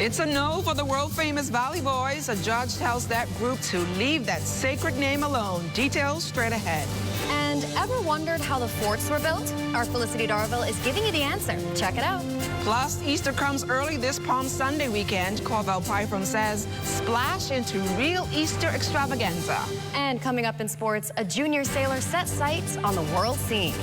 It's a no for the world-famous Valley Boys. A judge tells that group to leave that sacred name alone. Details straight ahead. And ever wondered how the forts were built? Our Felicity Darville is giving you the answer. Check it out. Plus, Easter comes early this Palm Sunday weekend. Corval Pyfrom says, splash into real Easter extravaganza. And coming up in sports, a junior sailor sets sights on the world scene.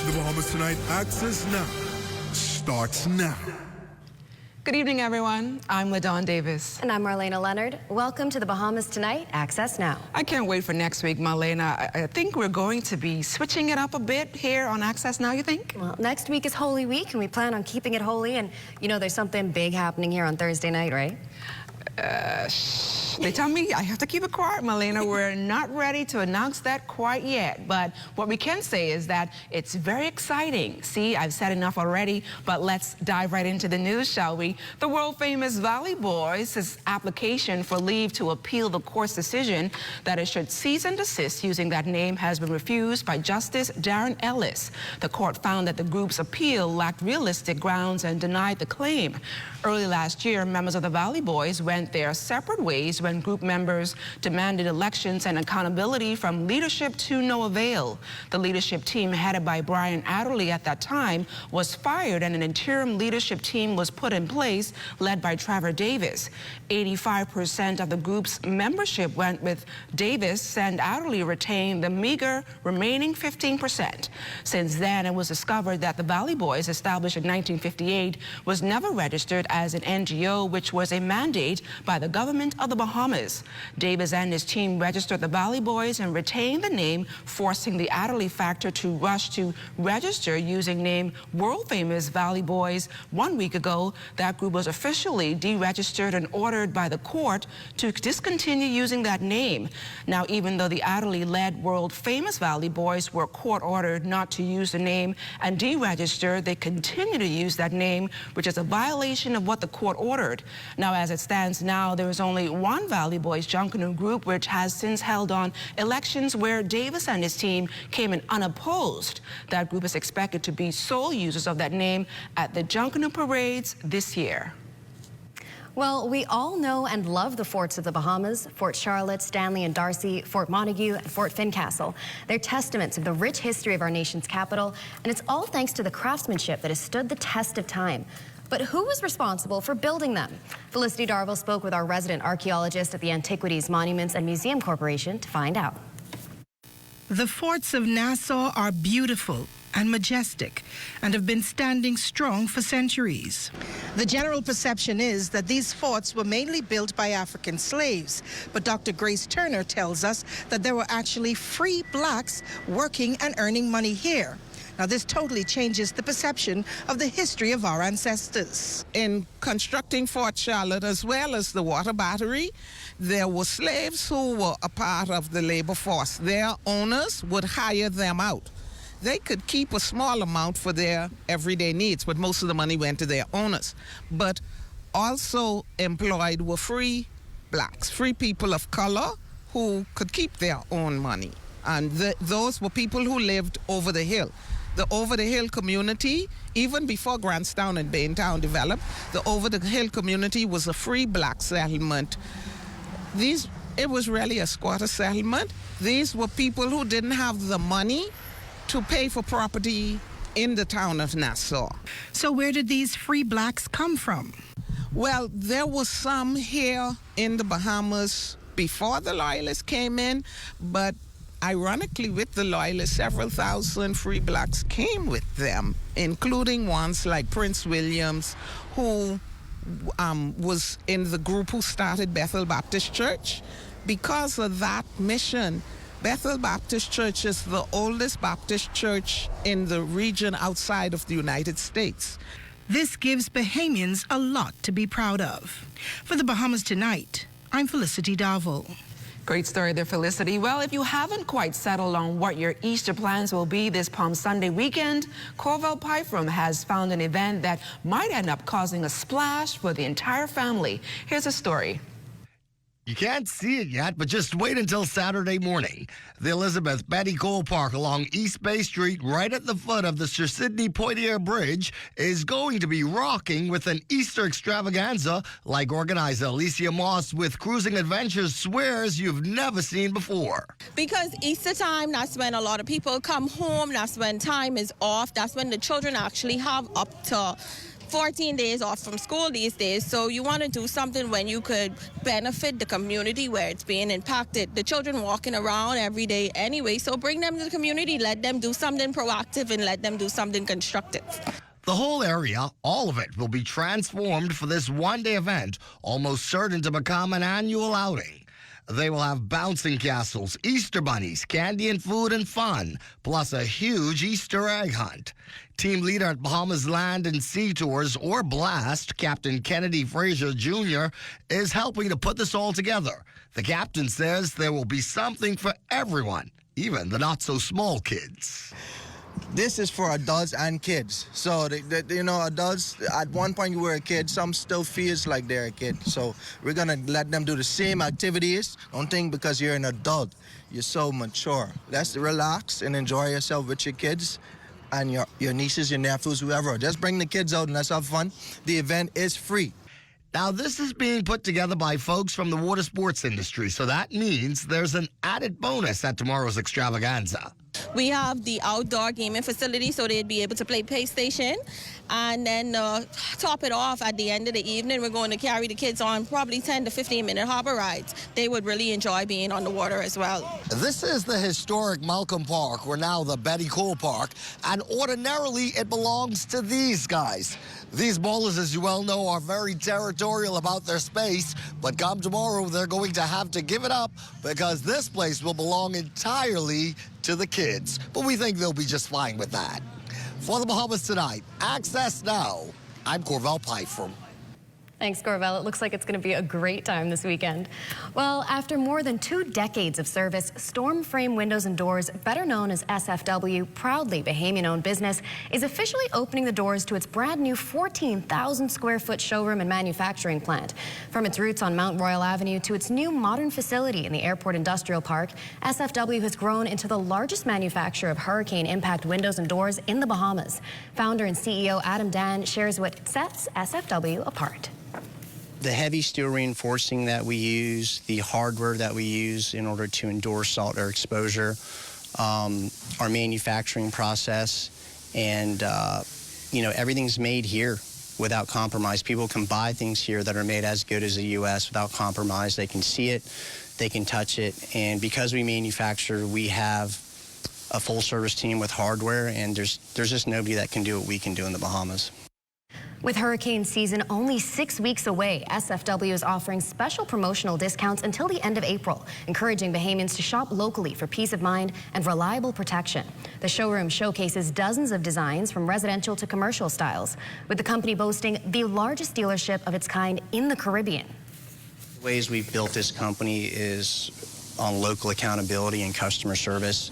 The Bahamas Tonight Access Now starts now. Good evening, everyone. I'm LaDawn Davis. And I'm Marlena Leonard. Welcome to the Bahamas Tonight Access Now. I can't wait for next week, Marlena. I think we're going to be switching it up a bit here on Access Now, you think? Well, next week is Holy Week, and we plan on keeping it holy. And, you know, there's something big happening here on Thursday night, right? They tell me I have to keep it quiet, Marlena. We're not ready to announce that quite yet. But what we can say is that it's very exciting. See, I've said enough already, but let's dive right into the news, shall we? The world-famous Valley Boys' application for leave to appeal the court's decision that it should cease and desist using that name has been refused by Justice Darren Ellis. The court found that the group's appeal lacked realistic grounds and denied the claim. Early last year, members of the Valley Boys went their separate ways when group members demanded elections and accountability from leadership to no avail. The leadership team headed by Brian Adderley at that time was fired and an interim leadership team was put in place led by Trevor Davis. 85% of the group's membership went with Davis and Adderley retained the meager remaining 15%. Since then, it was discovered that the Valley Boys, established in 1958, was never registered as an NGO, which was a mandate by the government of the Bahamas. Davis and his team registered the Valley Boys and retained the name, forcing the Adderley factor to rush to register using name world-famous Valley Boys. 1 week ago, that group was officially deregistered and ordered by the court to discontinue using that name. Now, even though the Adderley-led world-famous Valley Boys were court-ordered not to use the name and deregister, they continue to use that name, which is a violation of what the court ordered. Now, as it stands now, there is only one Valley Boys Junkanoo group, which has since held on elections where Davis and his team came in unopposed. That group is expected to be sole users of that name at the Junkanoo parades this year. Well, we all know and love the forts of the Bahamas: Fort Charlotte, Stanley and Darcy, Fort Montague, and Fort Fincastle. They're testaments of the rich history of our nation's capital, and it's all thanks to the craftsmanship that has stood the test of time. But who was responsible for building them? Felicity Darville spoke with our resident archaeologist at the Antiquities, Monuments and Museum Corporation to find out. The forts of Nassau are beautiful and majestic and have been standing strong for centuries. The general perception is that these forts were mainly built by African slaves, but Dr. Grace Turner tells us that there were actually free blacks working and earning money here. Now, this totally changes the perception of the history of our ancestors. In constructing Fort Charlotte, as well as the water battery, there were slaves who were a part of the labor force. Their owners would hire them out. They could keep a small amount for their everyday needs, but most of the money went to their owners. But also employed were free blacks, free people of color who could keep their own money. And those were people who lived over the hill. The over-the-hill community, even before Grantstown and Baintown developed, the over-the-hill community was a free black settlement. It was really a squatter settlement. These were people who didn't have the money to pay for property in the town of Nassau. So where did these free blacks come from? Well, there were some here in the Bahamas before the Loyalists came in, but ironically, with the Loyalists, several thousand free blacks came with them, including ones like Prince Williams, who was in the group who started Bethel Baptist Church. Because of that mission, Bethel Baptist Church is the oldest Baptist church in the region outside of the United States. This gives Bahamians a lot to be proud of. For the Bahamas Tonight, I'm Felicity Darville. Great story there, Felicity. Well, if you haven't quite settled on what your Easter plans will be this Palm Sunday weekend, Corval Pyfrom has found an event that might end up causing a splash for the entire family. Here's a story. You can't see it yet, but just wait until Saturday morning. The Elizabeth Betty Cole Park along East Bay Street, right at the foot of the Sir Sidney Poitier Bridge, is going to be rocking with an Easter extravaganza like organizer Alicia Moss with Cruising Adventures swears you've never seen before. Because Easter time, that's when a lot of people come home, that's when time is off, that's when the children actually have up to 14 days off from school these days, so you want to do something when you could benefit the community where it's being impacted. The children walking around every day anyway, so bring them to the community, let them do something proactive and let them do something constructive. The whole area, all of it, will be transformed for this one-day event, almost certain to become an annual outing. They will have bouncing castles, Easter bunnies, candy and food and fun, plus a huge Easter egg hunt. Team leader at Bahamas Land and Sea Tours, or BLAST, Captain Kennedy Fraser Jr., is helping to put this all together. The captain says there will be something for everyone, even the not-so-small kids. This is for adults and kids. So, adults, at one point you were a kid, some still feels like they're a kid. So we're going to let them do the same activities. Don't think because you're an adult, you're so mature. Let's relax and enjoy yourself with your kids and your nieces, your nephews, whoever. Just bring the kids out and let's have fun. The event is free. Now, this is being put together by folks from the water sports industry, so that means there's an added bonus at tomorrow's extravaganza. We have the outdoor gaming facility, so they'd be able to play PlayStation. And then top it off at the end of the evening, we're going to carry the kids on probably 10 to 15-minute harbor rides. They would really enjoy being on the water as well. This is the historic Malcolm Park, or now the Betty Cole Park, and ordinarily it belongs to these guys. These ballers, as you well know, are very territorial about their space, but come tomorrow, they're going to have to give it up because this place will belong entirely to the kids. But we think they'll be just fine with that. For the Bahamas Tonight, Access Now, I'm Corvell Pfeiffer. Thanks, Corvell. It looks like it's going to be a great time this weekend. Well, after more than 2 decades of service, Storm Frame Windows and Doors, better known as SFW, proudly Bahamian-owned business, is officially opening the doors to its brand new 14,000-square-foot showroom and manufacturing plant. From its roots on Mount Royal Avenue to its new modern facility in the Airport Industrial Park, SFW has grown into the largest manufacturer of hurricane impact windows and doors in the Bahamas. Founder and CEO Adam Dan shares what sets SFW apart. The heavy steel reinforcing that we use, the hardware that we use in order to endure salt air exposure, our manufacturing process, and everything's made here without compromise. People can buy things here that are made as good as the U.S. without compromise. They can see it, they can touch it, and because we manufacture, we have a full service team with hardware, and there's just nobody that can do what we can do in the Bahamas. With hurricane season only 6 weeks away, SFW is offering special promotional discounts until the end of April, encouraging Bahamians to shop locally for peace of mind and reliable protection. The showroom showcases dozens of designs from residential to commercial styles, with the company boasting the largest dealership of its kind in the Caribbean. The ways we've built this company is on local accountability and customer service.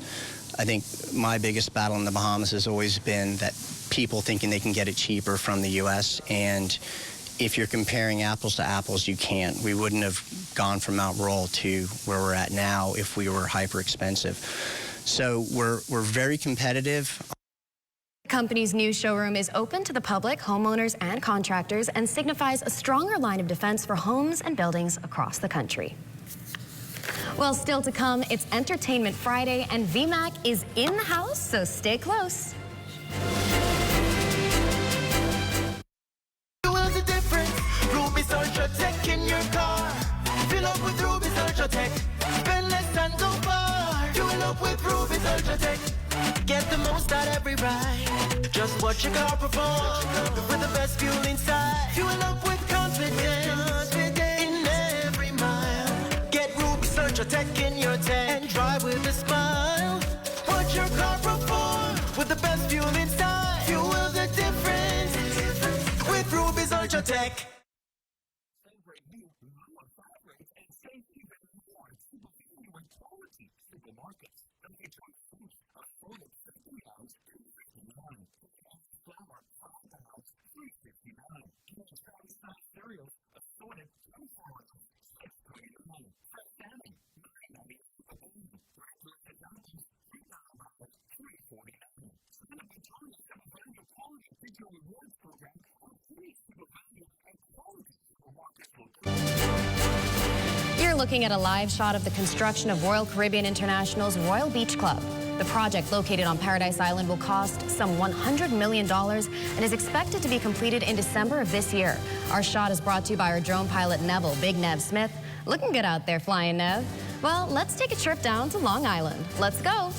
I think my biggest battle in the Bahamas has always been that people thinking they can get it cheaper from the U.S. And if you're comparing apples to apples, you can't. We wouldn't have gone from Mount Royal to where we're at now if we were hyper expensive. So we're very competitive. The company's new showroom is open to the public, homeowners, and contractors, and signifies a stronger line of defense for homes and buildings across the country. Well, still to come, it's Entertainment Friday, and VMAC is in the house, so stay close. Ruby's Ultra Tech in your car. Fill up with Ruby's Ultra Tech. Spend less than go far. Fuel up with Ruby's Ultra Tech. Get the most out every ride. Just watch your car perform with the best fuel inside. Fuel up with confidence in every mile. Get Ruby's Ultra Tech in your tank and drive with a smile. Watch your car perform with the best fuel inside. Fuel the difference with Ruby's Ultra Tech. Cereals assorted 24 hours. looking at a live shot of the construction of Royal Caribbean International's Royal Beach Club. The project, located on Paradise Island, will cost some $100 million and is expected to be completed in December of this year. Our shot is brought to you by our drone pilot, Neville, Big Nev Smith. Looking good out there, flying Nev. Well, let's take a trip down to Long Island. Let's go.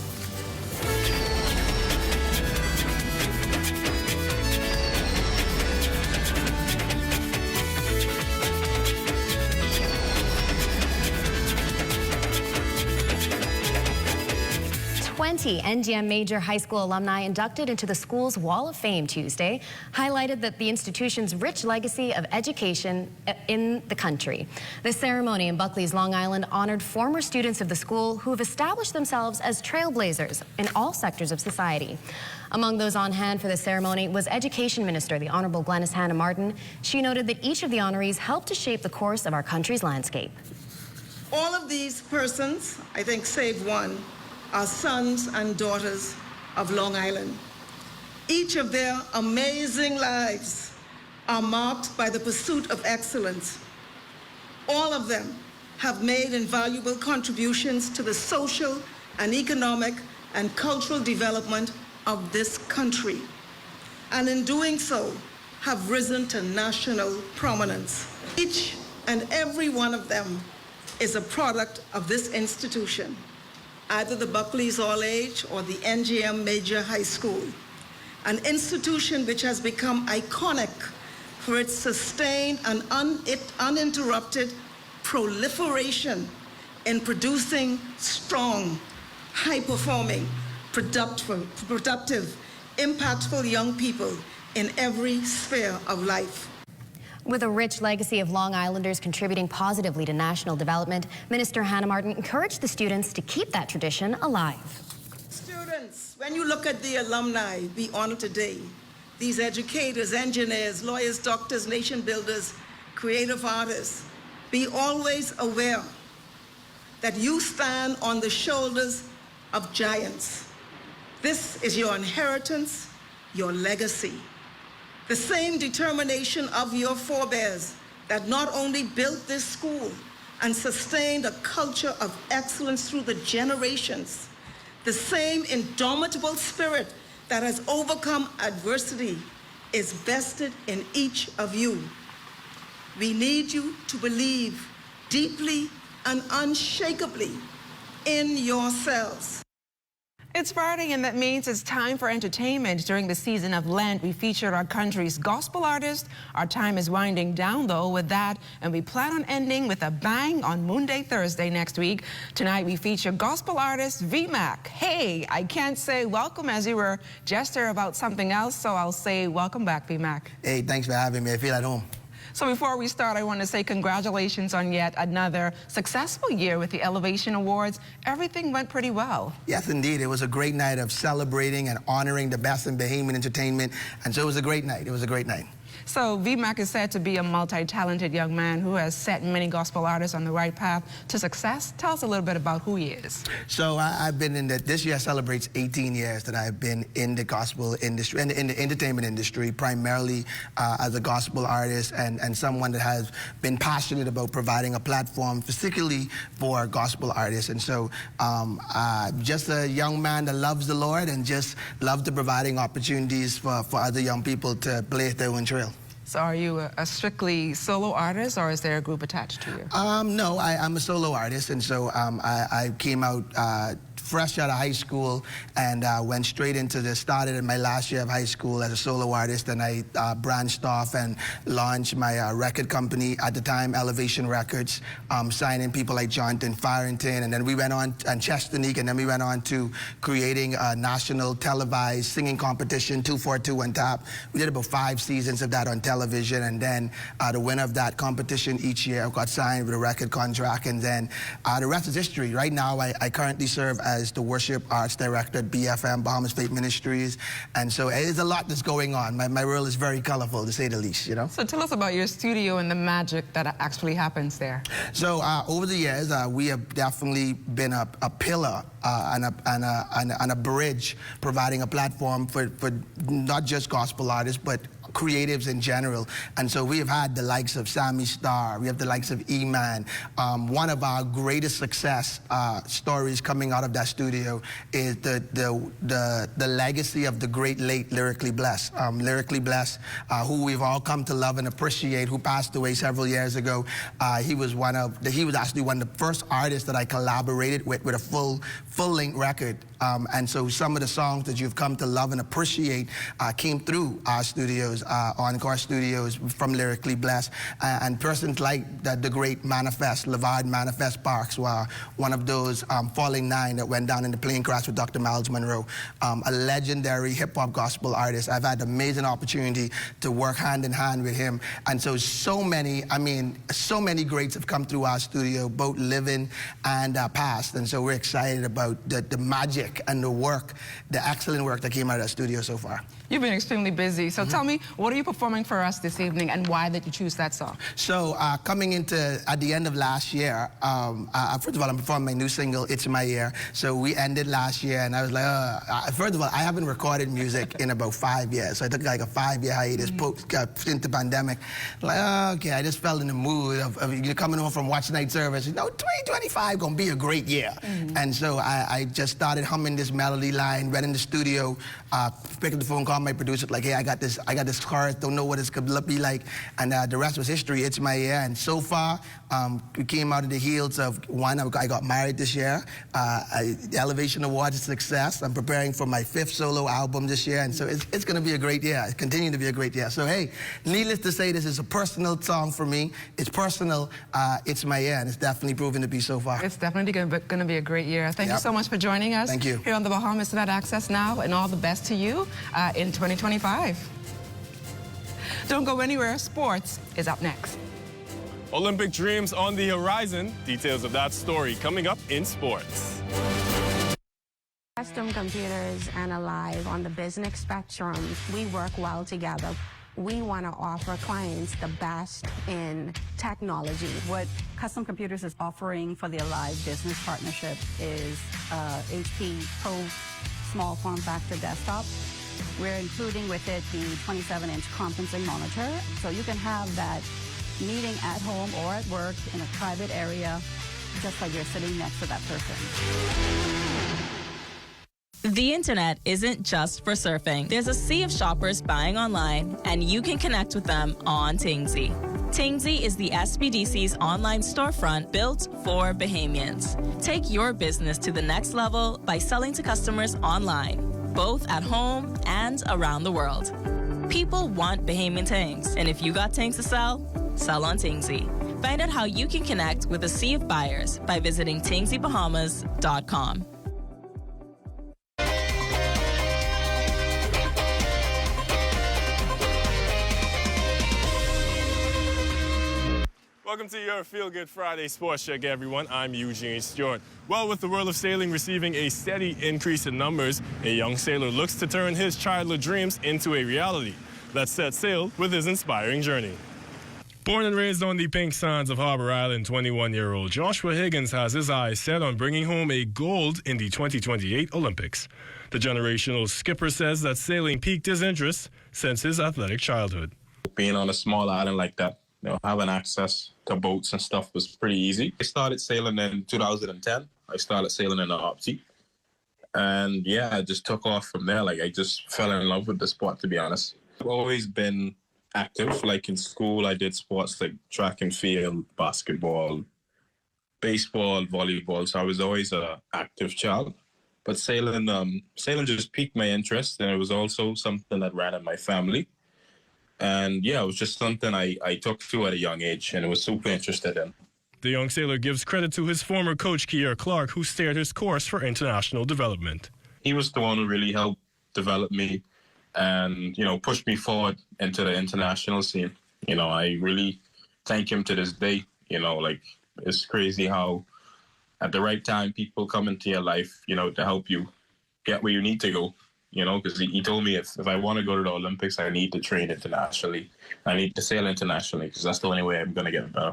NGM Major High School alumni inducted into the school's Wall of Fame Tuesday highlighted that the institution's rich legacy of education in the country. The ceremony in Buckley's Long Island honored former students of the school who have established themselves as trailblazers in all sectors of society. Among those on hand for the ceremony was Education Minister, the Honorable Glenys Hanna Martin. She noted that each of the honorees helped to shape the course of our country's landscape. All of these persons, I think save one, are sons and daughters of Long Island. Each of their amazing lives are marked by the pursuit of excellence. All of them have made invaluable contributions to the social and economic and cultural development of this country, and in doing so have risen to national prominence. Each and every one of them is a product of this institution, either the Buckley's All-Age or the NGM Major High School, an institution which has become iconic for its sustained and uninterrupted proliferation in producing strong, high-performing, productive, impactful young people in every sphere of life. With a rich legacy of Long Islanders contributing positively to national development, Minister Hanna Martin encouraged the students to keep that tradition alive. Students, when you look at the alumni we honor today, these educators, engineers, lawyers, doctors, nation builders, creative artists, be always aware that you stand on the shoulders of giants. This is your inheritance, your legacy. The same determination of your forebears that not only built this school and sustained a culture of excellence through the generations, the same indomitable spirit that has overcome adversity is vested in each of you. We need you to believe deeply and unshakably in yourselves. It's Friday, and that means it's time for entertainment. During the season of Lent, we featured our country's gospel artists. Our time is winding down, though, with that, and we plan on ending with a bang on Moonday Thursday next week. Tonight, we feature gospel artist VMAC. Hey, I can't say welcome as you were gesture about something else, so I'll say welcome back, VMAC. Hey, thanks for having me. I feel at home. So before we start, I want to say congratulations on yet another successful year with the Elevation Awards. Everything went pretty well. Yes, indeed. It was a great night of celebrating and honoring the best in Bahamian entertainment. And so it was a great night. It was a great night. So VMAC is said to be a multi-talented young man who has set many gospel artists on the right path to success. Tell us a little bit about who he is. So I've been in this year celebrates 18 years that I've been in the gospel industry, in the entertainment industry, primarily as a gospel artist and someone that has been passionate about providing a platform, particularly for gospel artists. And so just a young man that loves the Lord and just loves to providing opportunities for other young people to blaze their own trail. So are you a strictly solo artist, or is there a group attached to you? No, I'm a solo artist, and so I came out fresh out of high school and went straight into started in my last year of high school as a solo artist, and I branched off and launched my record company at the time, Elevation Records, signing people like Jonathan Farrington, and then we went on, and Chestanique, and then we went on to creating a national televised singing competition, 242 on Top. We did about 5 seasons of that on television, and then the winner of that competition each year got signed with a record contract, and then the rest is history. Right now, I currently serve as the Worship Arts Director at BFM, Bahamas Faith Ministries, and so it is a lot that's going on. My role is very colorful, to say the least, you know? So tell us about your studio and the magic that actually happens there. So over the years, we have definitely been a pillar and a bridge, providing a platform for not just gospel artists, but creatives in general. And so we have had the likes of Sammy Starr, we have the likes of E-Man. One of our greatest success stories coming out of that studio is the legacy of the great late Lyrically Blessed. Lyrically Blessed, who we've all come to love and appreciate, who passed away several years ago. He was actually one of the first artists that I collaborated with a full-length record. And so some of the songs that you've come to love and appreciate came through our studios, Encore Studios, from Lyrically Blessed. And persons like the great Lavard Manifest Parks were one of those Falling Nine that went down in the plane crash with Dr. Miles Monroe, a legendary hip-hop gospel artist. I've had the amazing opportunity to work hand in hand with him. And so many greats have come through our studio, both living and past. And so we're excited about the magic and the excellent work that came out of the studio so far. You've been extremely busy, so tell me, what are you performing for us this evening, and why did you choose that song? So coming at the end of last year, first of all, I'm performing my new single, It's My Year. So we ended last year, and I was like, first of all, I haven't recorded music in about 5 years. So I took like a 5-year hiatus since the pandemic. Like, okay, I just felt in the mood of coming home from watch night service. 2025 gonna be a great year. And so I just started humming this melody line, right in the studio, picked up the phone, called my producer, like, hey, I got this chorus, don't know what it's gonna be like, and the rest was history. It's my year. And so far, we came out of the heels of one. I got married this year, the Elevation Award is a success. I'm preparing for my 5th solo album this year, and so it's gonna be a great year. It's continuing to be a great year. So hey, needless to say, this is a personal song for me. It's personal. It's my year, and it's definitely proven to be so far. It's definitely gonna be a great year. Thank you so much for joining us. Thank you. Here on the Bahamas Internet Access Now, and all the best to you in 2025. Don't go anywhere. Sports is up next. Olympic dreams on the horizon. Details of that story coming up in sports. Custom Computers and Alive on the business spectrum, we work well together. We want to offer clients the best in technology. What Custom Computers is offering for the Alive business partnership is HP Pro small form factor desktop. We're including with it the 27-inch conferencing monitor, so you can have that meeting at home or at work in a private area, just like you're sitting next to that person. The internet isn't just for surfing. There's a sea of shoppers buying online, and you can connect with them on Tingsy. Tingsy is the SBDC's online storefront built for Bahamians. Take your business to the next level by selling to customers online, both at home and around the world. People want Bahamian things, and if you got things to sell, sell on Tingsy. Find out how you can connect with a sea of buyers by visiting tingsybahamas.com. Welcome to your Feel Good Friday Sports Check, everyone. I'm Eugene Stewart. Well, with the world of sailing receiving a steady increase in numbers, a young sailor looks to turn his childhood dreams into a reality. Let's set sail with his inspiring journey. Born and raised on the pink sands of Harbor Island, 21-year-old Joshua Higgins has his eyes set on bringing home a gold in the 2028 Olympics. The generational skipper says that sailing piqued his interest since his athletic childhood. Being on a small island like that, having access to boats and stuff was pretty easy. I started sailing in 2010. I started sailing in the Opti. And yeah, I just took off from there. Like, I just fell in love with the sport, to be honest. I've always been active. Like in school, I did sports like track and field, basketball, baseball, volleyball. So I was always an active child. But sailing just piqued my interest. And it was also something that ran in my family. And yeah, it was just something I took to at a young age, and I was super interested in. The young sailor gives credit to his former coach, Kier Clark, who steered his course for international development. He was the one who really helped develop me and, pushed me forward into the international scene. I really thank him to this day. It's crazy how at the right time people come into your life, to help you get where you need to go. Because he told me if I want to go to the Olympics, I need to train internationally. I need to sail internationally because that's the only way I'm going to get better.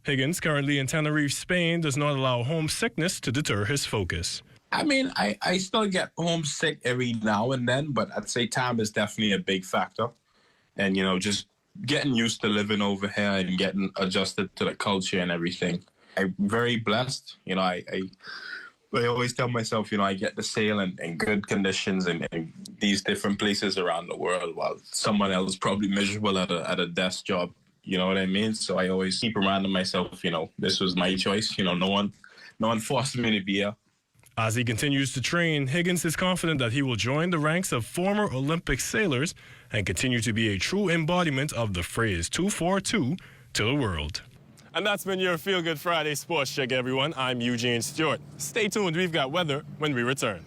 Higgins, currently in Tenerife, Spain, does not allow homesickness to deter his focus. I mean, I still get homesick every now and then, but I'd say time is definitely a big factor. and just getting used to living over here and getting adjusted to the culture and everything. I'm very blessed. I always tell myself, I get to sail in good conditions in these different places around the world, while someone else is probably miserable at a desk job. You know what I mean? So I always keep reminding myself, this was my choice. No one forced me to be here. As he continues to train, Higgins is confident that he will join the ranks of former Olympic sailors and continue to be a true embodiment of the phrase 242 to the world. And that's been your Feel Good Friday Sports Check, everyone. I'm Eugene Stewart. Stay tuned. We've got weather when we return.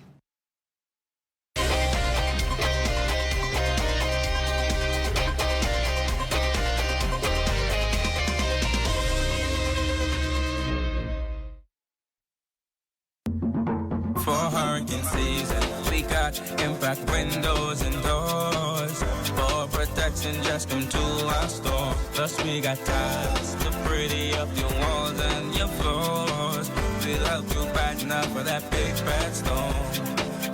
For hurricane season, we got impact windows and doors. For protection, just come to our store. Plus we got tiles to pretty up your walls and your floors. We'll help you brighten up for that big bad storm.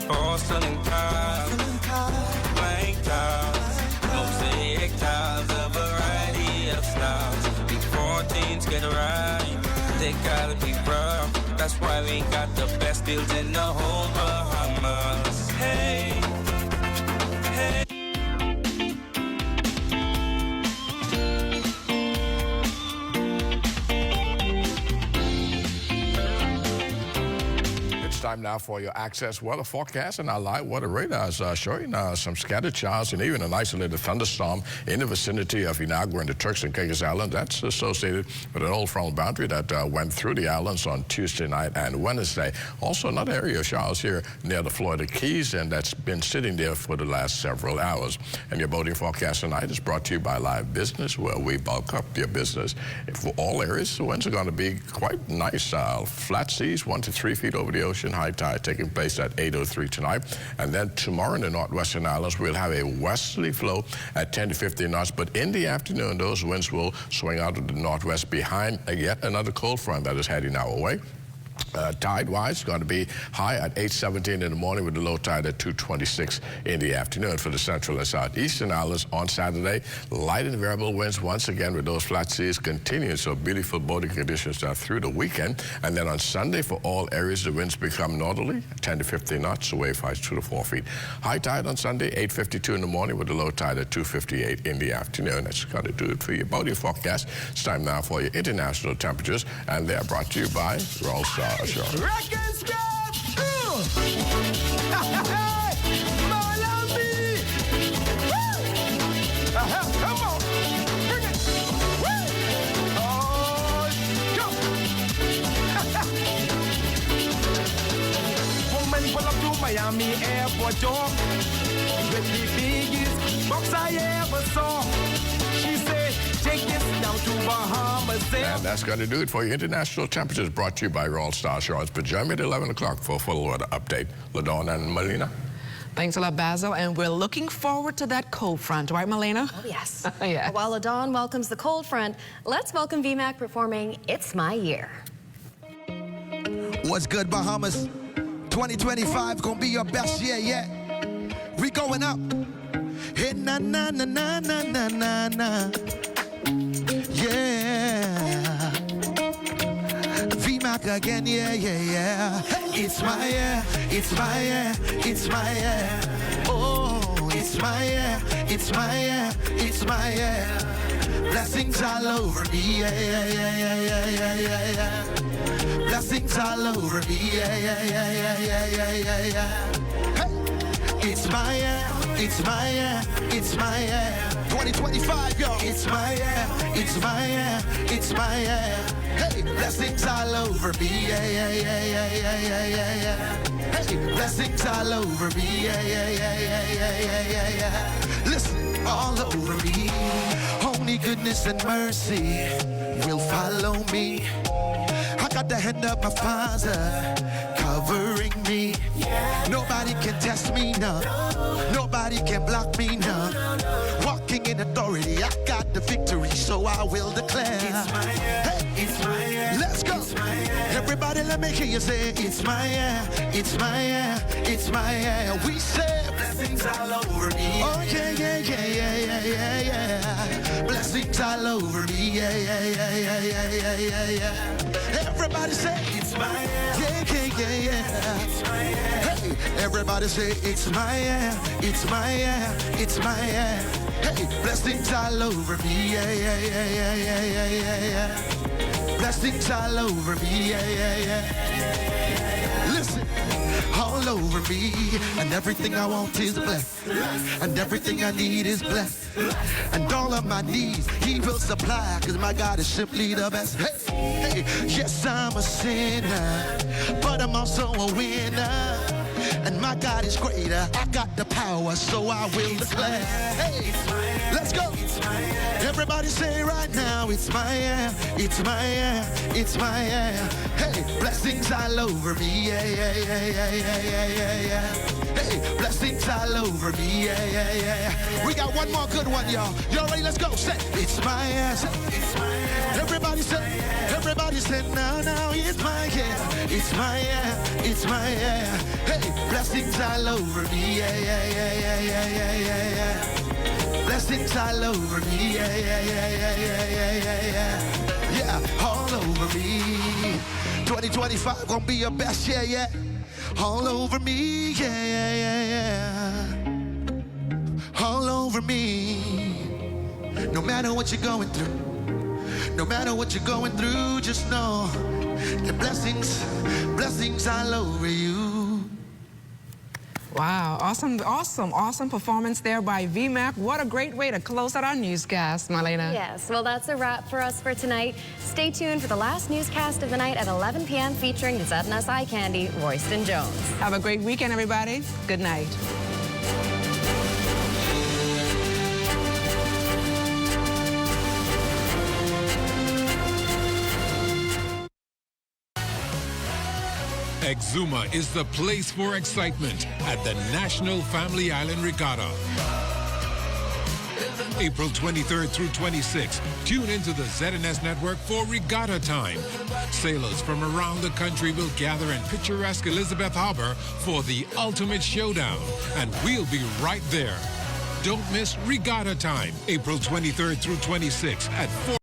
Porcelain tiles, blank tiles, mosaic tiles, a variety of styles. Before things get right, they gotta be rough. That's why we got the best deals in the whole Bahamas. Hey, hey. Time now for your Access weather forecast, and our live weather radars showing some scattered showers and even an isolated thunderstorm in the vicinity of Inagua and the Turks and Caicos Islands. That's associated with an old frontal boundary that went through the islands on Tuesday night and Wednesday. Also, another area of showers here near the Florida Keys, and that's been sitting there for the last several hours. And your boating forecast tonight is brought to you by Live Business, where we bulk up your business. For all areas, the winds are going to be quite nice. Flat seas, 1 to 3 feet over the ocean. High tide taking place at 8:03 tonight. And then tomorrow in the northwestern islands, we'll have a westerly flow at 10 to 15 knots. But in the afternoon, those winds will swing out of the northwest behind yet another cold front that is heading our way. Tide-wise, going to be high at 8:17 in the morning with the low tide at 2:26 in the afternoon. For the central and southeastern islands on Saturday, light and variable winds once again with those flat seas continuing. So beautiful boating conditions through the weekend. And then on Sunday, for all areas, the winds become northerly, 10 to 15 knots, the wave heights 2 to 4 feet. High tide on Sunday, 8:52 in the morning with the low tide at 2:58 in the afternoon. That's going to do it for your boating forecast. It's time now for your international temperatures, and they're brought to you by Royal Star. Sure. Record scratch! Malami! Come on! Bring it! Oh, jump! Woman pull up to Miami airport door with the biggest box I ever saw. She said, take this down to Bahamas. And that's going to do it for your international temperatures, brought to you by Royal Star Shores. But join me at 11 o'clock for a full weather update. LaDawn and Melina. Thanks a lot, Basil. And we're looking forward to that cold front, right, Melina? Oh, yes. Yeah. While LaDawn welcomes the cold front, let's welcome VMAC performing It's My Year. What's good, Bahamas? 2025 gonna be your best year yet. We going up. Hey, na na na na na na na na. Yeah. VMAC again, yeah, yeah, yeah. It's my year, it's my year, it's my year. Oh, it's my year, it's my year, it's my year. Blessings all over me, yeah, yeah, yeah, yeah, yeah, yeah, yeah. Blessings all over me, yeah, yeah, yeah, yeah, yeah, yeah, yeah, yeah. Hey, it's my year, it's my year, it's my year. 2025, yo. It's my year, it's my year, it's my year. Hey, blessings all over me, yeah, yeah, yeah, yeah, yeah, yeah, yeah, yeah. Hey, blessings all over me, yeah, yeah, yeah, yeah, yeah, yeah, yeah, yeah. Listen, all over me. Only goodness and mercy will follow me. I got the hand of my Father covering me. Nobody can test me, no. Nobody can block me, no. Walking in authority, I got the victory, so I will declare. It's my year, hey, it's my year. Let's go. Everybody let me hear you say, it's my year, it's my year, it's my year. We say blessings all over me. Oh yeah, yeah, yeah, yeah, yeah, yeah, yeah. Blessings all over me. Yeah, yeah, yeah, yeah, yeah, yeah, yeah, yeah. Everybody say, it's my year. Yeah, yeah, yeah, yeah. It's my year. Hey, everybody say, it's my year, it's my year, it's my year. Hey, blessings all over me. Yeah, yeah, yeah, yeah, yeah, yeah, yeah, yeah. Blessings all over me. Yeah, yeah, yeah. Listen. All over me, and everything I want is blessed, and everything I need is blessed, and all of my needs He will supply, because my God is simply the best. Hey, hey, yes, I'm a sinner, but I'm also a winner, and my God is greater. I got the power, so I will declare. Hey, let's go. Everybody say right now, it's my year, it's my year, it's my year. Hey, blessings all over me. Yeah, yeah, yeah, yeah, yeah, yeah, yeah, yeah. Hey, blessings all over me. Yeah, yeah, yeah, yeah. We got one more good one, y'all. Y'all ready? Let's go. Say, it's my year. It's my year. Everybody say, now, now, it's my year. It's my year. It's my year. Hey, blessings all over me. Yeah, yeah, yeah, yeah, yeah, yeah, yeah, yeah. Blessings all over me, yeah, yeah, yeah, yeah, yeah, yeah, yeah, yeah. Yeah, all over me. 2025 gonna be your best year, yeah. All over me, yeah, yeah, yeah, yeah. All over me. No matter what you're going through, no matter what you're going through, just know the blessings all over you. Wow, awesome performance there by VMAC. What a great way to close out our newscast, Marlena. Yes, well, that's a wrap for us for tonight. Stay tuned for the last newscast of the night at 11 p.m. featuring the ZNS Eye Candy, Royston Jones. Have a great weekend, everybody. Good night. Exuma is the place for excitement at the National Family Island Regatta. April 23rd through 26th, tune into the ZNS network for Regatta Time. Sailors from around the country will gather in picturesque Elizabeth Harbor for the ultimate showdown, and we'll be right there. Don't miss Regatta Time, April 23rd through 26th at 4.